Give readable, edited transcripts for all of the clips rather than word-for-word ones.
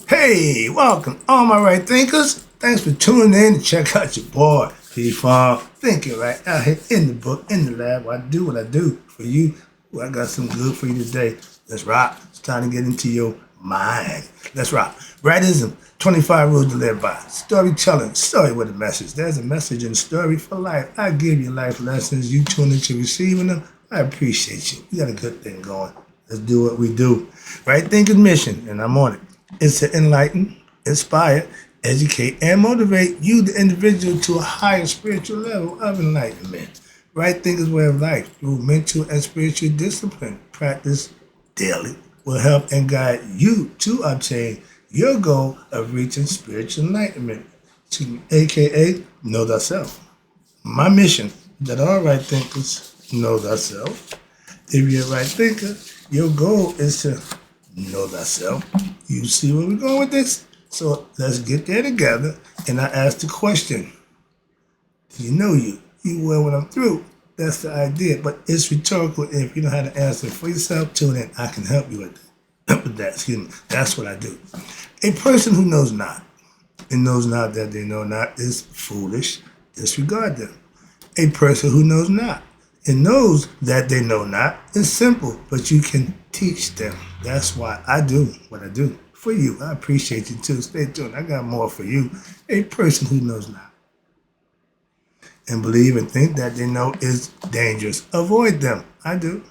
Hey, welcome, all my right thinkers. Thanks for tuning in to check out your boy, P-Farm. Thinking right out here in the book, in the lab. I do what I do for you. Well, I got some good for you today. Let's rock. It's time to get into your mind. Let's rock. Rightism, 25 rules to live by. Storytelling, story with a message. There's a message in the story for life. I give you life lessons. You tune into receiving them. I appreciate you. We got a good thing going. Let's do what we do. Right thinking mission, and I'm on it. It's to enlighten, inspire, educate, and motivate you, the individual, to a higher spiritual level of enlightenment. Right thinker's way of life through mental and spiritual discipline, practice daily, will help and guide you to obtain your goal of reaching spiritual enlightenment, aka know thyself. My mission is that all right thinkers know thyself. If you're a right thinker, your goal is to know thyself. You see where we're going with this? So let's get there together. And I ask the question, do you know you? You will when I'm through. That's the idea. But it's rhetorical. If you know how to answer for yourself, tune in. I can help you with that. Excuse me. That's what I do. A person who knows not and knows not that they know not is foolish. Disregard them. A person who knows not and knows that they know not is simple, but you can teach them. That's why I do what I do for you. I appreciate you too. Stay tuned. I got more for you. A person who knows not and believe and think that they know is dangerous. Avoid them. I do.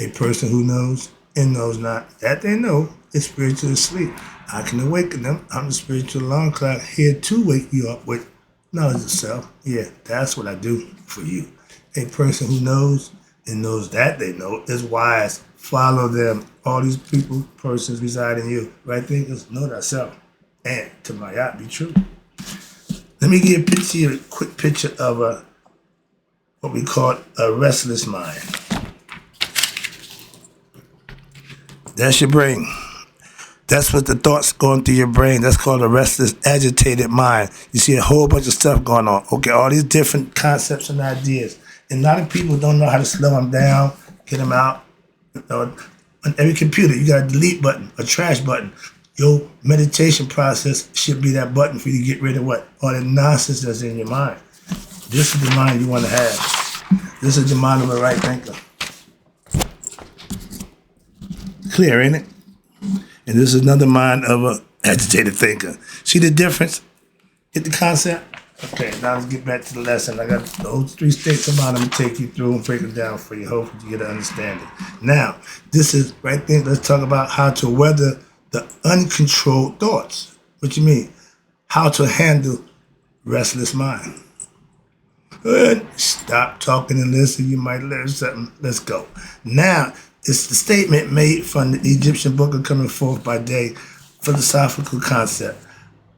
A person who knows and knows not that they know is spiritually asleep. I can awaken them. I'm the spiritual alarm clock here to wake you up with knowledge of self. Yeah, that's what I do for you. A person who knows and knows that they know is wise. Follow them. All these people, persons reside in you. Right thinkers, know thyself. And to my yacht, be true. Let me give a quick picture of what we call a restless mind. That's your brain. That's what the thoughts going through your brain. That's called a restless, agitated mind. You see a whole bunch of stuff going on. Okay, all these different concepts and ideas. And a lot of people don't know how to slow them down, get them out. On every computer, you got a delete button, a trash button. Your meditation process should be that button for you to get rid of what? All the nonsense that's in your mind. This is the mind you want to have. This is the mind of a right thinker. Clear, ain't it? And this is another mind of an agitated thinker. See the difference? Get the concept? Okay, now let's get back to the lesson. I got those 3 states of mind. I'm going to take you through and break it down for you. Hopefully you get an understanding. Now, this is right there. Let's talk about how to weather the uncontrolled thoughts. What you mean? How to handle restless mind. Good. Stop talking and listen. You might learn something. Let's go. Now, it's the statement made from the Egyptian book of Coming Forth by Day, philosophical concept.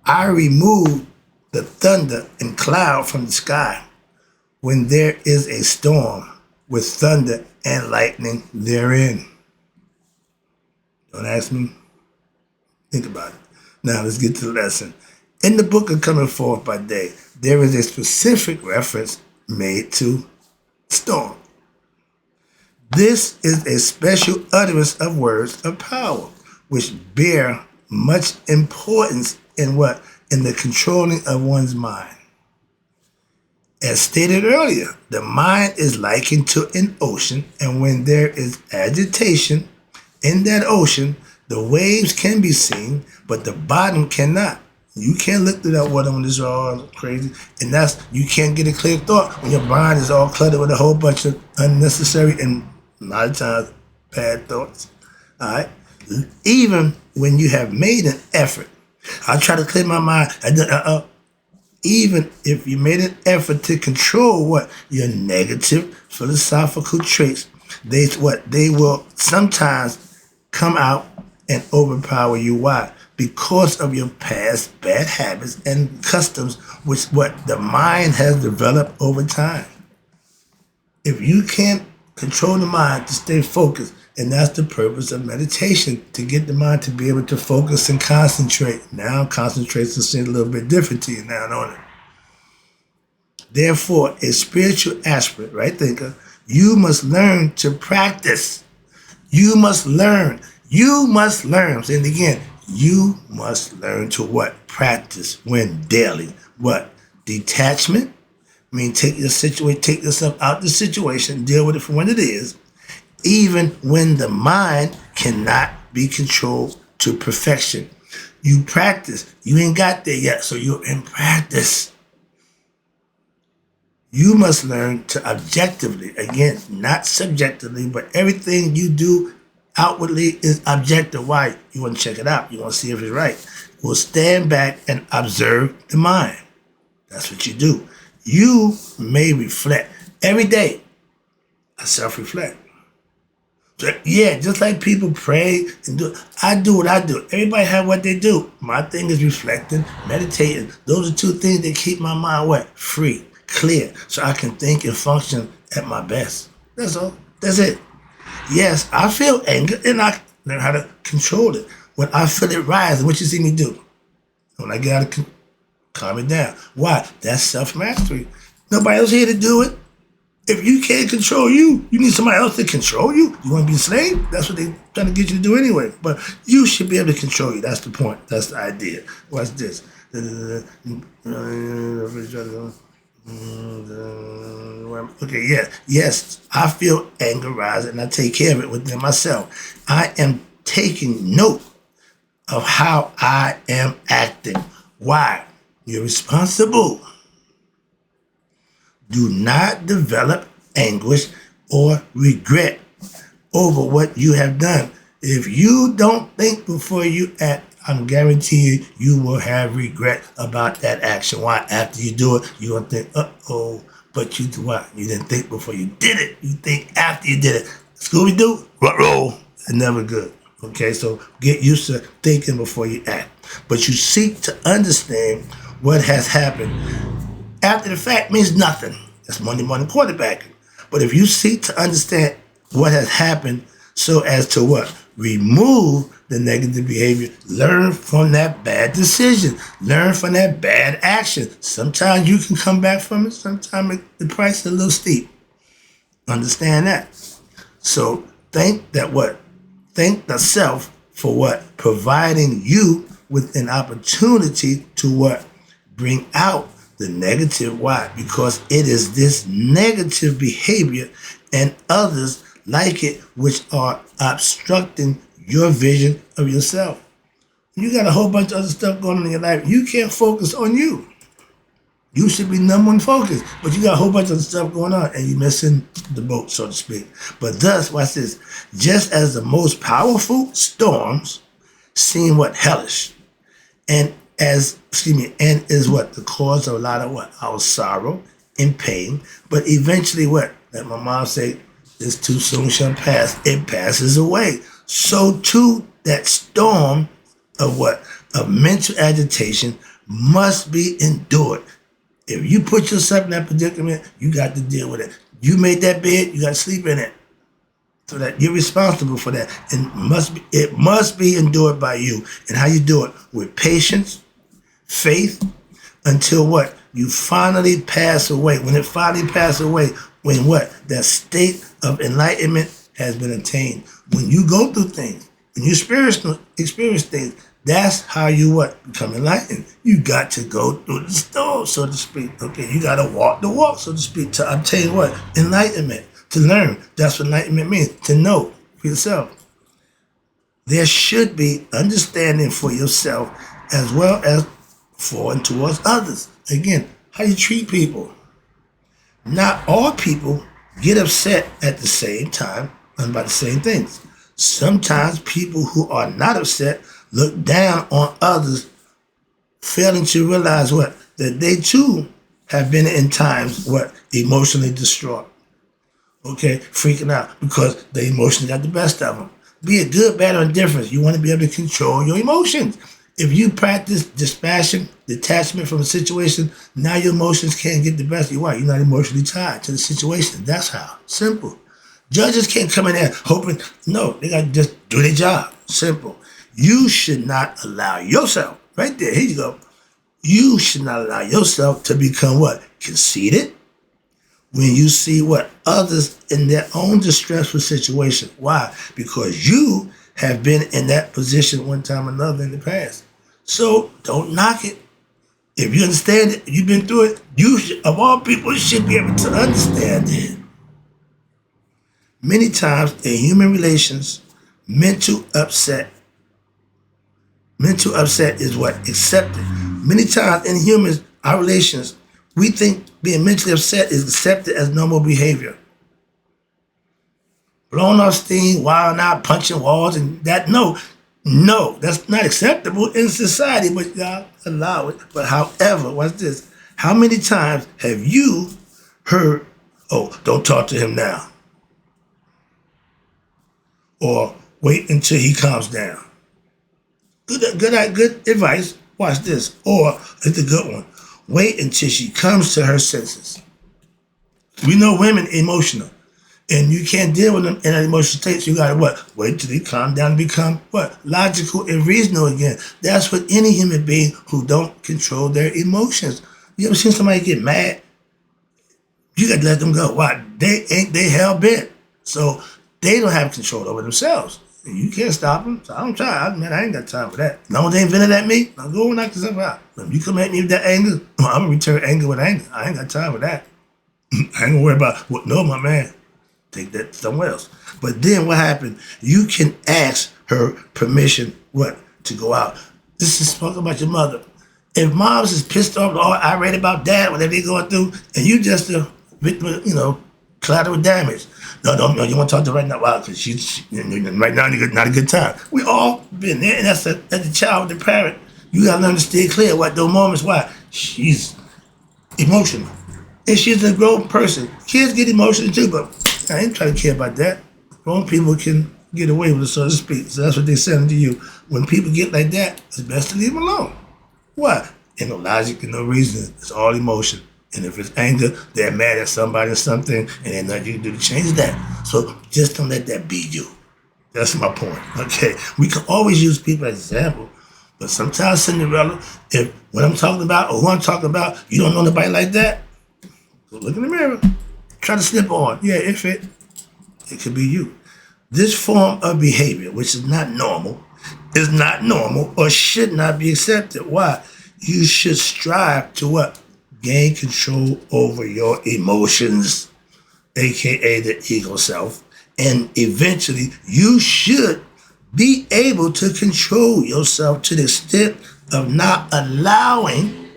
I remove the thunder and cloud from the sky when there is a storm with thunder and lightning therein. Don't ask me. Think about it. Now let's get to the lesson. In the book of Coming Forth by Day, there is a specific reference made to storm. This is a special utterance of words of power, which bear much importance in what? In the controlling of one's mind. As stated earlier, the mind is likened to an ocean, and when there is agitation in that ocean, the waves can be seen, but the bottom cannot. You can't look through that water when it's all crazy, and you can't get a clear thought when your mind is all cluttered with a whole bunch of unnecessary and a lot of times bad thoughts. All right? Even when you have made an effort, I try to clear my mind. Even if you made an effort to control what? Your negative philosophical traits, they will sometimes come out and overpower you. Why? Because of your past bad habits and customs, which what the mind has developed over time. If you can't control the mind to stay focused, and that's the purpose of meditation, to get the mind to be able to focus and concentrate. Now concentration seems a little bit different to you now, don't it? Therefore, a spiritual aspirant, right thinker, you must learn to practice. You must learn. And again, You must learn to what? Practice when daily. What? Detachment. I mean, take yourself out the situation, deal with it for what it is, even when the mind cannot be controlled to perfection. You practice. You ain't got there yet, so you're in practice. You must learn to objectively, again, not subjectively, but everything you do outwardly is objective. Why? You want to check it out. You want to see if it's right. Well, stand back and observe the mind. That's what you do. You may reflect. Every day, I self-reflect. So, yeah, just like people pray and I do what I do. Everybody have what they do. My thing is reflecting, meditating. Those are two things that keep my mind what? Free, clear, so I can think and function at my best. That's all. That's it. Yes, I feel anger and I learn how to control it. When I feel it rise, what you see me do? When I get out of calm it down. Why? That's self-mastery. Nobody else here to do it. If you can't control you, you need somebody else to control you. You want to be a slave? That's what they're trying to get you to do anyway. But you should be able to control you. That's the point. That's the idea. What's this? Okay, yeah. Yes, I feel anger rise and I take care of it within myself. I am taking note of how I am acting. Why? You're responsible. Do not develop anguish or regret over what you have done. If you don't think before you act, I'm guaranteeing you will have regret about that action. Why? After you do it, you're going to think, uh-oh, but you do what? You didn't think before you did it. You think after you did it. Scooby-Doo, roll. It's never good. Okay, so get used to thinking before you act. But you seek to understand what has happened. After the fact means nothing. That's Monday morning quarterbacking. But if you seek to understand what has happened so as to what? Remove the negative behavior. Learn from that bad decision. Learn from that bad action. Sometimes you can come back from it. Sometimes the price is a little steep. Understand that. So thank that what? Thank the self for what? Providing you with an opportunity to what? Bring out the negative. Why? Because it is this negative behavior and others like it which are obstructing your vision of yourself. You got a whole bunch of other stuff going on in your life. You can't focus on you. You should be number one focus, but you got a whole bunch of stuff going on and you're missing the boat, so to speak. But thus, watch this, just as the most powerful storms seem what? Hellish. And is what? The cause of a lot of what? Our sorrow and pain. But eventually what? Let my mom say, this too soon shall pass. It passes away. So too, that storm of what? Of mental agitation must be endured. If you put yourself in that predicament, you got to deal with it. You made that bed, you got to sleep in it. So that you're responsible for that. And it must be endured by you. And how you do it? With patience, faith, until what? You finally pass away. When it finally passes away, when what? That state of enlightenment has been attained. When you go through things, when you experience things, that's how you what? Become enlightened. You got to go through the storm, so to speak. Okay, you got to walk the walk, so to speak, to obtain what? Enlightenment. To learn. That's what enlightenment means. To know for yourself. There should be understanding for yourself as well as for and towards others. Again, how you treat people. Not all people get upset at the same time and about the same things. Sometimes people who are not upset look down on others, failing to realize what? That they too have been in times what? Emotionally distraught. Okay, freaking out because they emotionally got the best of them. Be it good, bad, or indifferent. You want to be able to control your emotions. If you practice dispassion, detachment from a situation, now your emotions can't get the best of you. Why? You're not emotionally tied to the situation. That's how. Simple. Judges can't come in there hoping. No, they got to just do their job. Simple. You should not allow yourself, right there, here you go. You should not allow yourself to become what? Conceited. When you see what? Others in their own distressful situation. Why? Because you have been in that position one time or another in the past. So don't knock it. If you understand it, you've been through it, you should, of all people, should be able to understand it. Many times in human relations, mental upset is what? Accepted. Many times in humans, our relations, we think being mentally upset is accepted as normal behavior. Blowing off steam, wilding out, punching walls, and that, no, that's not acceptable in society, but y'all allow it. But however, what's this? How many times have you heard, oh, don't talk to him now? Or wait until he calms down. Good advice. Watch this. Or it's a good one. Wait until she comes to her senses. We know women emotional, and you can't deal with them in an emotional state. So you gotta what? Wait till they calm down and become what? Logical and reasonable again. That's what any human being who don't control their emotions. You ever seen somebody get mad? You gotta let them go. Why? They hell bent. So they don't have control over themselves. You can't stop them. So I don't try. I ain't got time for that. No, they ain't vented at me. I'll go and knock yourself out. If you come at me with that anger, I'm gonna return anger with anger. I ain't got time for that. I ain't gonna worry about what. No, my man, take that somewhere else. But then what happened? You can ask her permission. What? To go out. This is spoken about your mother. If moms is pissed off or irate about dad, whatever they going through, and you just a victim, collateral damage. No, you want to talk to her right now? Wow, because she's right now not a good time. We all been there, and that's the child with the parent. You gotta learn to stay clear what those moments. Why? She's emotional, and she's a grown person. Kids get emotional too, but I ain't trying to care about that. Grown people can get away with it, so to speak. So that's what they're saying to you. When people get like that, it's best to leave them alone. What? Ain't no logic and no reason. It's all emotion. And if it's anger, they're mad at somebody or something, and there's nothing you can do to change that. So just don't let that be you. That's my point. Okay. We can always use people as example, but sometimes Cinderella, if what I'm talking about or who I'm talking about, you don't know nobody like that, go look in the mirror. Try to slip on. Yeah, if it could be you. This form of behavior, which is not normal or should not be accepted. Why? You should strive to what? Gain control over your emotions, aka the ego self, and eventually you should be able to control yourself to the extent of not allowing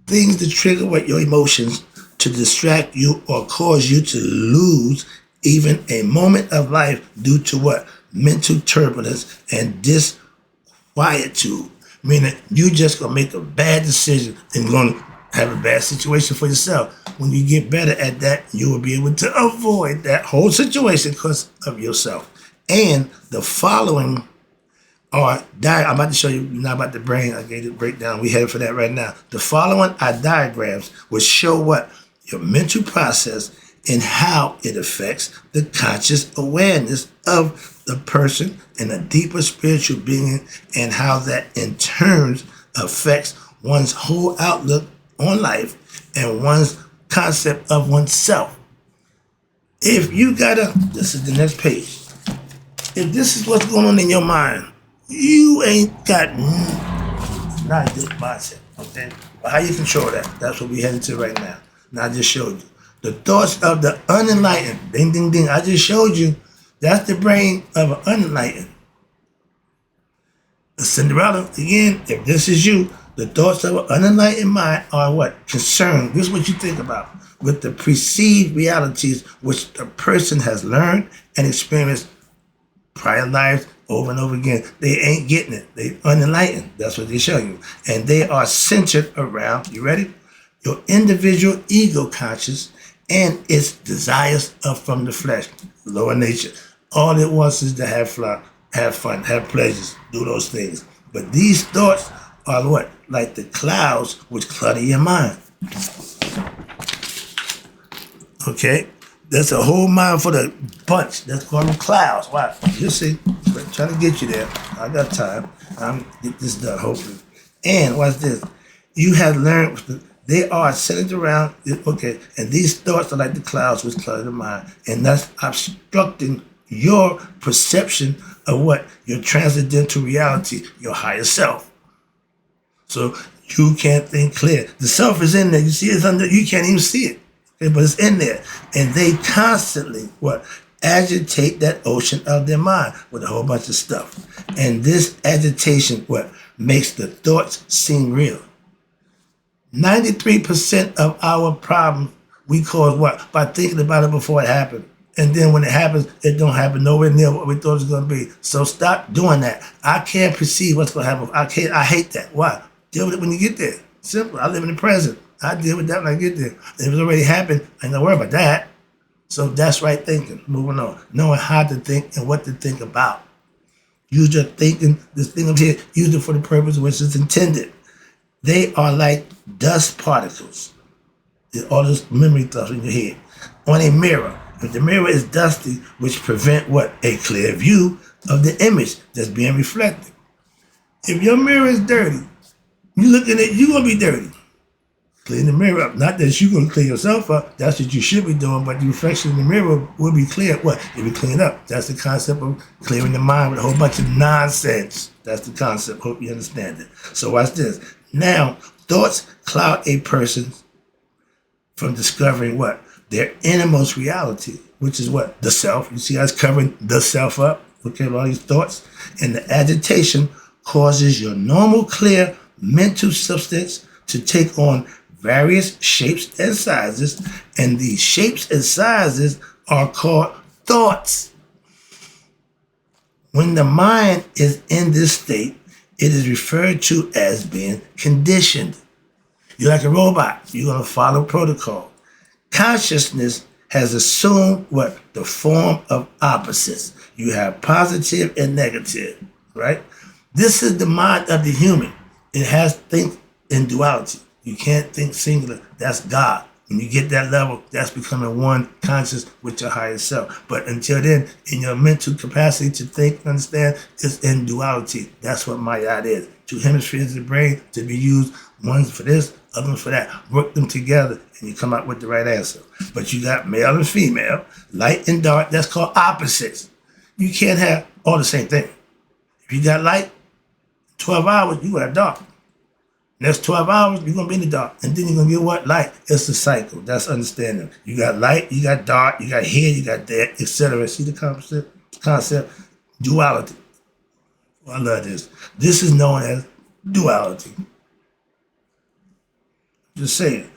things to trigger what your emotions to distract you or cause you to lose even a moment of life due to what? Mental turbulence and disquietude. Meaning you just gonna make a bad decision and gonna have a bad situation for yourself. When you get better at that, you will be able to avoid that whole situation because of yourself. And the following are, I'm about to show you now about the brain. I gave it a breakdown. We headed for that right now. The following are diagrams which show what? Your mental process and how it affects the conscious awareness of the person and a deeper spiritual being, and how that in turn affects one's whole outlook on life and one's concept of oneself. If you this is the next page. If this is what's going on in your mind, you ain't got not a good mindset. Okay? But how you control that? That's what we're heading to right now. Now I just showed you. The thoughts of the unenlightened. Ding, ding, ding. I just showed you. That's the brain of an unenlightened. The Cinderella, again, if this is you, the thoughts of an unenlightened mind are what? Concerned. This is what you think about. With the perceived realities which the person has learned and experienced prior lives over and over again. They ain't getting it. They unenlightened. That's what they show you. And they are centered around, you ready? Your individual ego conscious and its desires from the flesh, lower nature. All it wants is to have fun, have pleasures, do those things. But these thoughts are what? Like the clouds which clutter your mind. Okay? That's a whole mind for the bunch. That's called them clouds. Why? You see, I'm trying to get you there. I got time. I'm get this done, hopefully. And what's this? You have learned, they are centered around, okay, and these thoughts are like the clouds which clutter the mind. And that's obstructing your perception of what? Your transcendental reality, your higher self. So you can't think clear. The self is in there. You see it's under, you can't even see it. Okay, but it's in there. And they constantly, what? Agitate that ocean of their mind with a whole bunch of stuff. And this agitation, what? Makes the thoughts seem real. 93% of our problems we cause what? By thinking about it before it happened. And then when it happens, it don't happen nowhere near what we thought it was going to be. So stop doing that. I can't perceive what's going to happen. I hate that. Why? Deal with it when you get there. Simple. I live in the present. I deal with that when I get there. If it's already happened, I ain't gonna worry about that. So that's right thinking. Moving on. Knowing how to think and what to think about. Use your thinking, this thing up here, use it for the purpose which is intended. They are like dust particles. All this memory stuff in your head. On a mirror. If the mirror is dusty, which prevent what? A clear view of the image that's being reflected. If your mirror is dirty, you look at it, you're going to be dirty. Clean the mirror up. Not that you're going to clean yourself up. That's what you should be doing, but the reflection in the mirror will be clear. What? If you clean up. That's the concept of clearing the mind with a whole bunch of nonsense. That's the concept. Hope you understand it. So watch this. Now, thoughts cloud a person from discovering what? Their innermost reality, which is what? The self. You see how it's covering the self up? Okay, all these thoughts. And the agitation causes your normal, clear mental substance to take on various shapes and sizes, and these shapes and sizes are called thoughts. When the mind is in this state, it is referred to as being conditioned. You're like a robot. You're going to follow protocol. Consciousness has assumed what? The form of opposites. You have positive and negative, right? This is the mind of the human. It has think in duality. You can't think singular. That's God. When you get that level, that's becoming one conscious with your higher self. But until then, in your mental capacity to think and understand, it's in duality. That's what Mayat is. Two hemispheres of the brain to be used, one for this, other one for that. Work them together and you come out with the right answer. But you got male and female, light and dark, that's called opposites. You can't have all the same thing. If you got light, 12 hours, you got dark. Next 12 hours, you're going to be in the dark. And then you're going to get what? Light. It's the cycle. That's understanding. You got light, you got dark, you got here, you got there, etc. See the concept? Duality. Well, I love this. This is known as duality. Just saying.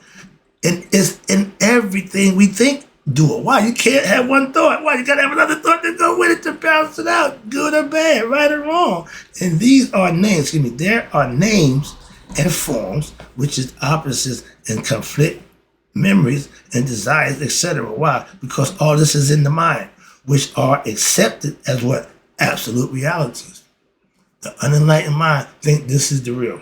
And it's in everything we think, dual. Why? You can't have one thought. Why? You got to have another thought to go with it to balance it out. Good or bad, right or wrong. And these are names. There are names and forms, which is opposites and conflict, memories and desires, etc. Why? Because all this is in the mind, which are accepted as what? Absolute realities. The unenlightened mind think this is the real.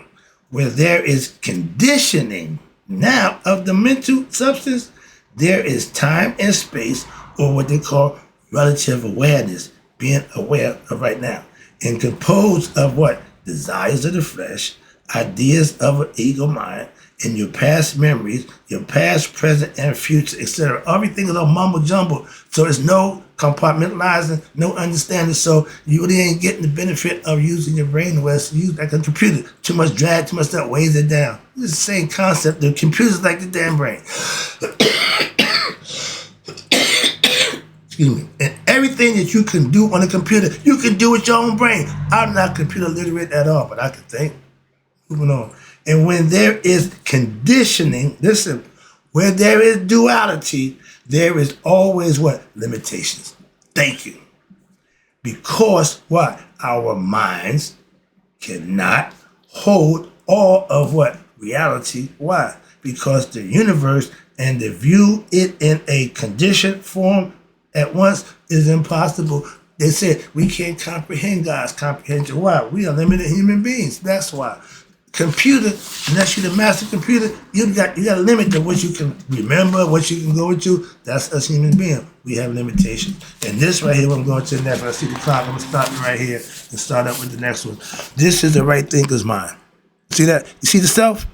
Where there is conditioning now of the mental substance, there is time and space, or what they call relative awareness, being aware of right now, and composed of what? Desires of the flesh, ideas of an ego mind, and your past memories, your past, present, and future, etc. Everything is all mumble jumble. So there's no compartmentalizing, no understanding. So you really ain't getting the benefit of using your brain the way it's used like a computer. Too much drag, too much stuff weighs it down. It's the same concept. The computer's like the damn brain. Excuse me. And everything that you can do on a computer, you can do with your own brain. I'm not computer literate at all, but I can think. Moving on. And when there is conditioning, listen, where there is duality, there is always what? Limitations. Thank you. Because what? Our minds cannot hold all of what? Reality. Why? Because the universe and to view it in a conditioned form at once is impossible. They said we can't comprehend God's comprehension. Why? We are limited human beings. That's why. Computer, unless you're the master computer, you got a limit to what you can remember, what you can go into. That's us human beings. We have limitations. And this right here, I'm going to the next one. I see the clock. I'm going to stop it right here and start up with the next one. This is the right thinker's mind. See that? You see the self?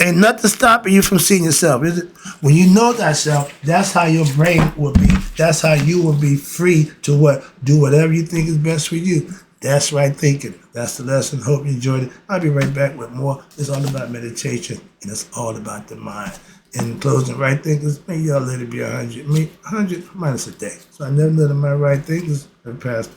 Ain't nothing stopping you from seeing yourself, is it? When you know thyself, that's how your brain will be. That's how you will be free to what? Do whatever you think is best for you. That's right thinking. That's the lesson. Hope you enjoyed it. I'll be right back with more. It's all about meditation, and it's all about the mind. In closing, right thinkers, may y'all let it be 100. Me, 100 minus a day. So I never let my right thinkers pass